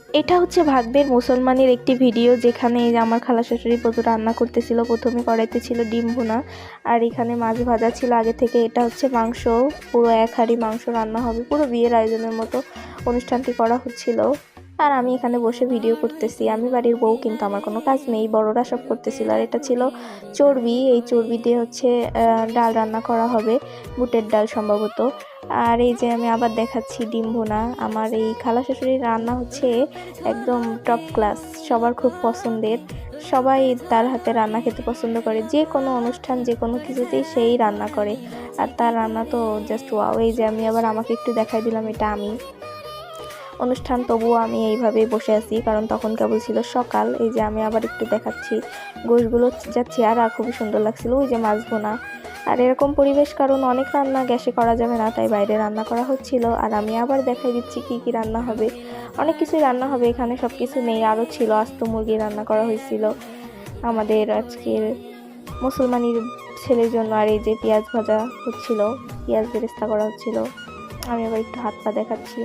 এটা হচ্ছে ভাগ্যের মুসলমানের একটি ভিডিও, যেখানে এই যে আমার খালা শাশুড়ি প্রচুর রান্না করতেছিল। প্রথমে কড়াইতে ছিল ডিম ভুনা, আর এখানে মাছ ভাজা ছিল আগে থেকে। এটা হচ্ছে মাংস, পুরো 1 হাঁড়ি মাংস রান্না হবে, পুরো বিয়ের আয়োজনের মতো অনুষ্ঠানটি করা হচ্ছিল। আর আমি এখানে বসে ভিডিও করতেছি। আমি বাড়ির বউ, কিন্তু আমার কোনো কাজ নেই, বড়রা সব করতেছিল। আর এটা ছিল চর্বি, এই চর্বি দিয়ে হচ্ছে ডাল রান্না করা হবে, বুটের ডাল সম্ভবত। আর এই যে আমি আবার দেখাচ্ছি ডিম ভুনা। আমার এই খালা শাশুড়ির রান্না হচ্ছে একদম টপ ক্লাস, সবার খুব পছন্দের। সবাই তার হাতে রান্না খেতে পছন্দ করে, যে কোনো অনুষ্ঠান যে কোনো কিছুতেই সেই রান্না করে। আর তার রান্না তো জাস্ট ওয়াও। এই যে আমি আবার আমাকে একটু দেখাই দিলাম, এটা আমি অনুষ্ঠান, তবুও আমি এইভাবেই বসে আছি, কারণ তখন কেবল ছিল সকাল। এই যে আমি আবার একটু দেখাচ্ছি গোশগুলো, যা চেহারা খুবই সুন্দর লাগছিল। ওই যে মাছ ভুনা। আর এরকম পরিবেশ, কারণ অনেক রান্না গ্যাসে করা যাবে না, তাই বাইরে রান্না করা হচ্ছিল। আর আমি আবার দেখাই দিচ্ছি কি কি রান্না হবে। অনেক কিছুই রান্না হবে, এখানে সব কিছু নেই, আরও ছিল। আস্ত মুরগি রান্না করা হয়েছিল আমাদের আজকের মুসলমানির ছেলের জন্য। আর এই যে পেঁয়াজ ভাজা হচ্ছিল, পেঁয়াজ বেরেস্তা করা হচ্ছিল। আমি আবার একটু হাত পা দেখাচ্ছি।